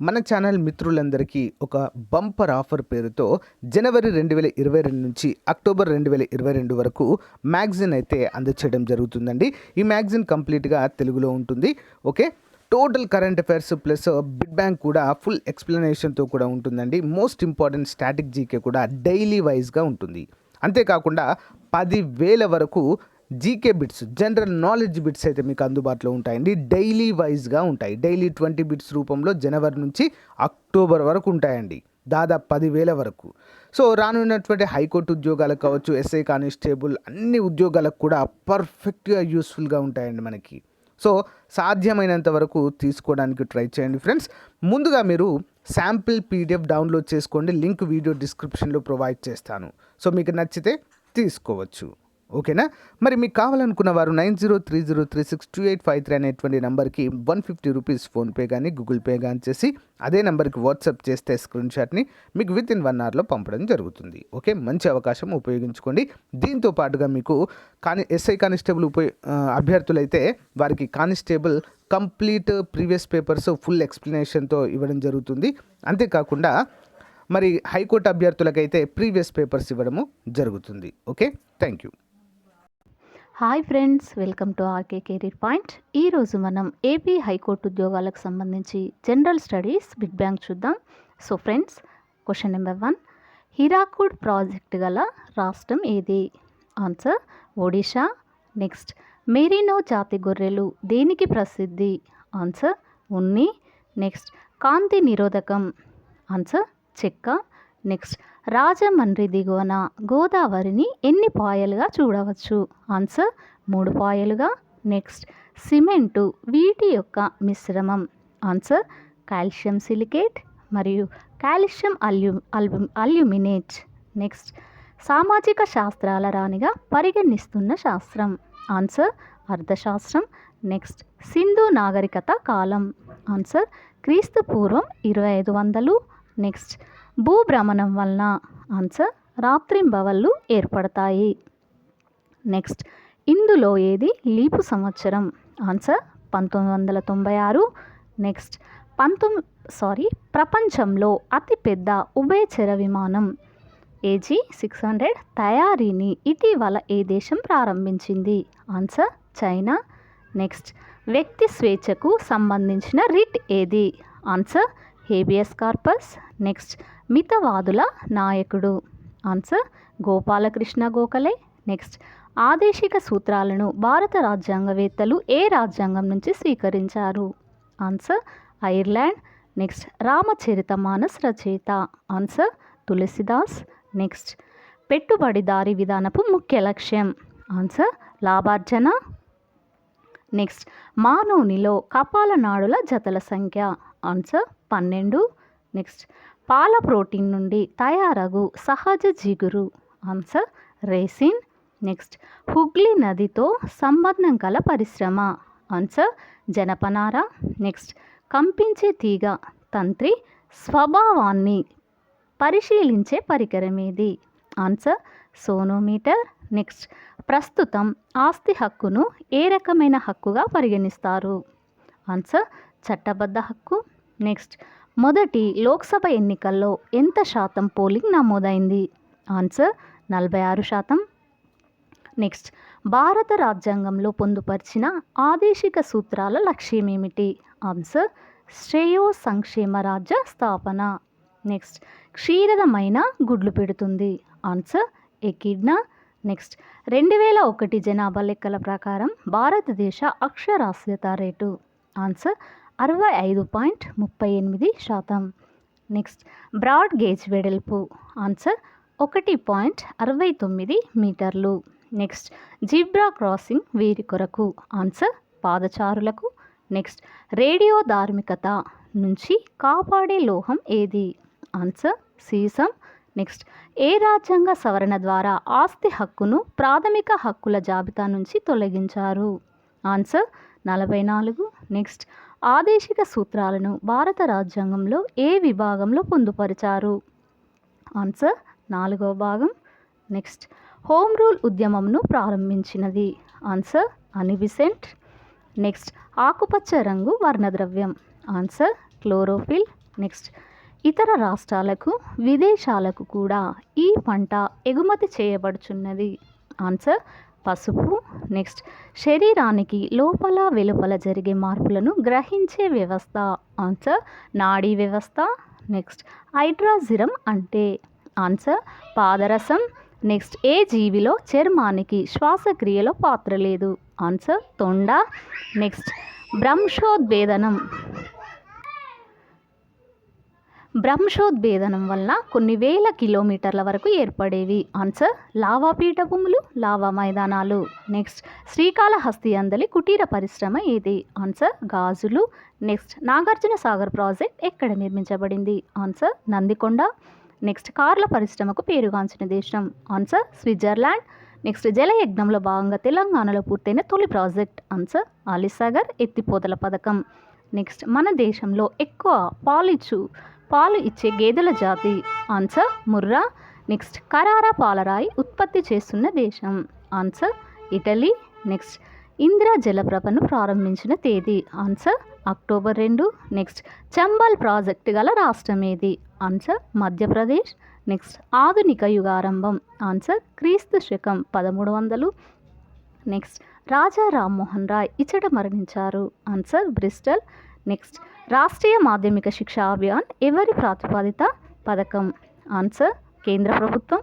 మన ఛానల్ మిత్రులందరికీ ఒక బంపర్ ఆఫర్ పేరుతో జనవరి 2022 నుంచి అక్టోబర్ 2022 వరకు మ్యాగజైన్ అయితే అందచేయడం జరుగుతుందండి. ఈ మ్యాగజైన్ కంప్లీట్గా తెలుగులో ఉంటుంది. Okay, total current affairs plus big bank కూడా ఫుల్ ఎక్స్ప్లెనేషన్తో కూడా ఉంటుందండి. మోస్ట్ ఇంపార్టెంట్ స్టాటిక్ జీకే కూడా డైలీ వైజ్గా ఉంటుంది. అంతేకాకుండా 10,000 వరకు GK bits, general knowledge bits అయితే మీకు అందుబాటులో ఉంటాయండి. డైలీ వైజ్గా ఉంటాయి. డైలీ 20 బిట్స్ రూపంలో జనవరి నుంచి అక్టోబర్ వరకు ఉంటాయండి. దాదాపు 10,000 వరకు. సో రానున్నటువంటి హైకోర్టు ఉద్యోగాలకు కావచ్చు, ఎస్ఐ కానిస్టేబుల్ అన్ని ఉద్యోగాలకు కూడా పర్ఫెక్ట్గా యూస్ఫుల్గా ఉంటాయండి మనకి. సో సాధ్యమైనంత వరకు తీసుకోవడానికి ట్రై చేయండి ఫ్రెండ్స్. ముందుగా మీరు శాంపిల్ పీడిఎఫ్ డౌన్లోడ్ చేసుకోండి. లింక్ వీడియో డిస్క్రిప్షన్లో ప్రొవైడ్ చేస్తాను. సో మీకు నచ్చితే తీసుకోవచ్చు. ఓకేనా? మరి మీకు కావాలనుకున్న వారు 9030362853 అనేటువంటి నెంబర్కి 150 రూపీస్ ఫోన్పే కానీ గూగుల్ పే కానీ చేసి అదే నెంబర్కి వాట్సాప్ చేస్తే స్క్రీన్ షాట్ని మీకు విత్ ఇన్ 1 అవర్లో పంపడం జరుగుతుంది. ఓకే, మంచి అవకాశం, ఉపయోగించుకోండి. దీంతో పాటుగా మీకు ఎస్ఐ కానిస్టేబుల్ అభ్యర్థులైతే వారికి constable complete previous papers full ఎక్స్ప్లెనేషన్తో ఇవ్వడం జరుగుతుంది. అంతేకాకుండా మరి హైకోర్టు అభ్యర్థులకైతే ప్రీవియస్ పేపర్స్ ఇవ్వడము జరుగుతుంది. Okay, thank you. Hi friends, welcome to RK career point. ఈరోజు మనం ఏపీ హైకోర్టు ఉద్యోగాలకు సంబంధించి జనరల్ స్టడీస్ బిగ్ బ్యాంక్ చూద్దాం. So friends, question number 1, Hirakud project గల రాష్ట్రం ఏది? ఆన్సర్ ఒడిషా. నెక్స్ట్, మెరీనో జాతి గొర్రెలు దేనికి ప్రసిద్ధి? ఆన్సర్ ఉన్ని. నెక్స్ట్, కాంతి నిరోధకం? ఆన్సర్ చెక్క. నెక్స్ట్, రాజమండ్రి దిగువన గోదావరిని ఎన్ని పాయలుగా చూడవచ్చు? ఆన్సర్ 3 పాయలుగా. నెక్స్ట్, సిమెంటు వీటి యొక్క మిశ్రమం? ఆన్సర్ కాల్షియం సిలికేట్ మరియు కాల్షియం అల్యూమినేట్. నెక్స్ట్, సామాజిక శాస్త్రాల రాణిగా పరిగణిస్తున్న శాస్త్రం? ఆన్సర్ అర్థశాస్త్రం. నెక్స్ట్, సింధు నాగరికత కాలం? ఆన్సర్ క్రీస్తు పూర్వం 2500. నెక్స్ట్, భూభ్రమణం వలన? ఆన్సర్ రాత్రింబవళ్ళు ఏర్పడతాయి. నెక్స్ట్, ఇందులో ఏది లీపు సంవత్సరం? ఆన్సర్ 1996. నెక్స్ట్, ప్రపంచంలో అతిపెద్ద ఉభయచర విమానం AG600 తయారీని ఇటీవల ఏ దేశం ప్రారంభించింది? Answer China. నెక్స్ట్, వ్యక్తి స్వేచ్ఛకు సంబంధించిన రిట్ ఏది? Answer habeas corpus. నెక్స్ట్, మితవాదుల నాయకుడు? ఆన్సర్ గోపాలకృష్ణ గోఖలే. నెక్స్ట్, ఆదేశిక సూత్రాలను భారత రాజ్యాంగవేత్తలు ఏ రాజ్యాంగం నుంచి స్వీకరించారు? Answer Ireland. నెక్స్ట్, రామచరితమానస్ రచయిత? ఆన్సర్ తులసిదాస్. నెక్స్ట్, పెట్టుబడిదారీ విధానపు ముఖ్య లక్ష్యం? ఆన్సర్ లాభార్జన. నెక్స్ట్, మానవునిలో కపాల నాడుల జతల సంఖ్య? ఆన్సర్ 12. నెక్స్ట్, పాల ప్రోటీన్ నుండి తయారగు సహజ జిగురు? Answer resin. నెక్స్ట్, హుగ్లీ నదితో సంబంధం గల పరిశ్రమ? ఆన్సర్ జనపనార. నెక్స్ట్, కంపించే తీగ తంత్రి స్వభావాన్ని పరిశీలించే పరికరం ఏది? ఆన్సర్ సోనోమీటర్. నెక్స్ట్, ప్రస్తుతం ఆస్తి హక్కును ఏ రకమైన హక్కుగా పరిగణిస్తారు? ఆన్సర్ చట్టబద్ధ హక్కు. నెక్స్ట్, మొదటి లోక్సభ ఎన్నికల్లో ఎంత శాతం పోలింగ్ నమోదైంది? ఆన్సర్ 46%. నెక్స్ట్, భారత రాజ్యాంగంలో పొందుపరిచిన ఆదేశిక సూత్రాల లక్ష్యం ఏమిటి? ఆన్సర్ శ్రేయో సంక్షేమ రాజ్య స్థాపన. నెక్స్ట్, క్షీరదమైన గుడ్లు పెడుతుంది? Answer echidna. నెక్స్ట్, 2001 జనాభా లెక్కల ప్రకారం భారతదేశ అక్షరాస్యత rate? Answer 65.38%. Next, broad gauge వెడల్పు? ఆన్సర్ 1.69 మీటర్లు. నెక్స్ట్, జిబ్రా క్రాసింగ్ వీరి కొరకు? ఆన్సర్ పాదచారులకు. నెక్స్ట్, రేడియో ధార్మికత నుంచి కాపాడే లోహం ఏది? Answer sesame. నెక్స్ట్, ఏ రాజ్యాంగ సవరణ ద్వారా ఆస్తి హక్కును ప్రాథమిక హక్కుల జాబితా నుంచి తొలగించారు? ఆన్సర్ 44. నెక్స్ట్, ఆదేశిక సూత్రాలను భారత రాజ్యాంగంలో ఏ విభాగంలో పొందుపరిచారు? ఆన్సర్ 4వ భాగం. నెక్స్ట్, హోమ్ రూల్ ఉద్యమంను ప్రారంభించినది? Answer Annie Besant. నెక్స్ట్, ఆకుపచ్చ రంగు వర్ణద్రవ్యం? Answer chlorophyll. నెక్స్ట్ ఇతర రాష్ట్రాలకు విదేశాలకు కూడా ఈ పంట ఎగుమతి చేయబడుచున్నది. ఆన్సర్ పసుపు. నెక్స్ట్ శరీరానికి లోపల వెలుపల జరిగే మార్పులను గ్రహించే వ్యవస్థ. ఆన్సర్ నాడీ వ్యవస్థ. నెక్స్ట్ హైడ్రాజిరం అంటే ఆన్సర్ పాదరసం. నెక్స్ట్ ఏ జీవిలో చర్మానికి శ్వాసక్రియలో పాత్ర లేదు. ఆన్సర్ తొండ. నెక్స్ట్ భ్రంశోద్భేదనం వల్ల కొన్ని వేల కిలోమీటర్ల వరకు ఏర్పడేవి. ఆన్సర్ లావా పీఠభూములు, లావా మైదానాలు. నెక్స్ట్ శ్రీకాళహస్తి అందలి కుటీర పరిశ్రమ ఏది. ఆన్సర్ గాజులు. నెక్స్ట్ నాగార్జున సాగర్ ప్రాజెక్ట్ ఎక్కడ నిర్మించబడింది. ఆన్సర్ నందికొండ. నెక్స్ట్ కార్ల పరిశ్రమకు పేరుగాంచిన దేశం. Answer Switzerland. నెక్స్ట్ జలయజ్ఞంలో భాగంగా తెలంగాణలో పూర్తయిన తొలి ప్రాజెక్ట్. ఆన్సర్ ఆలిసాగర్ ఎత్తిపోతల పథకం. నెక్స్ట్ మన దేశంలో ఎక్కువ పాలు ఇచ్చే గేదెల జాతి. ఆన్సర్ ముర్రా. నెక్స్ట్ కరారా పాలరాయి ఉత్పత్తి చేస్తున్న దేశం. Answer Italy. నెక్స్ట్ ఇందిరా జలప్రభను ప్రారంభించిన తేదీ. Answer October 2. Next Chambal project గల రాష్ట్రం ఏది. ఆన్సర్ మధ్యప్రదేశ్. నెక్స్ట్ ఆధునిక యుగారంభం. ఆన్సర్ క్రీస్తు శకం 1300. నెక్స్ట్ రాజా రామ్మోహన్ రాయ్ ఇచ్చట మరణించారు. Answer Bristol. నెక్స్ట్ రాష్ట్రీయ మాధ్యమిక శిక్షా అభియాన్ ఎవరి ప్రతిపాదిత పథకం. ఆన్సర్ కేంద్ర ప్రభుత్వం.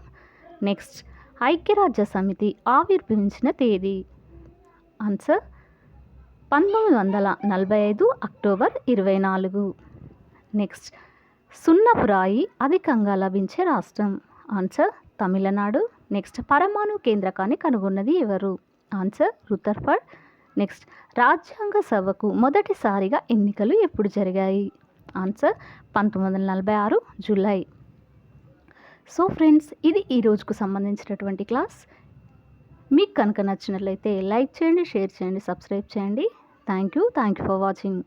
నెక్స్ట్ ఐక్యరాజ్య సమితి ఆవిర్భవించిన తేదీ. Answer 1945 October 24. నెక్స్ట్ సున్నపు రాయి అధికంగా లభించే రాష్ట్రం. ఆన్సర్ తమిళనాడు. నెక్స్ట్ పరమాణు కేంద్రకాన్ని కనుగొన్నది ఎవరు. ఆన్సర్ రుథర్ఫర్డ్. నెక్స్ట్ రాజ్యాంగ సభకు మొదటిసారిగా ఎన్నికలు ఎప్పుడు జరిగాయి. Answer 1946 July. సో ఫ్రెండ్స్, ఇది ఈ రోజుకు సంబంధించినటువంటి క్లాస్. మీకు కనుక నచ్చినట్లయితే లైక్ చేయండి, షేర్ చేయండి, సబ్స్క్రైబ్ చేయండి. Thank you for watching.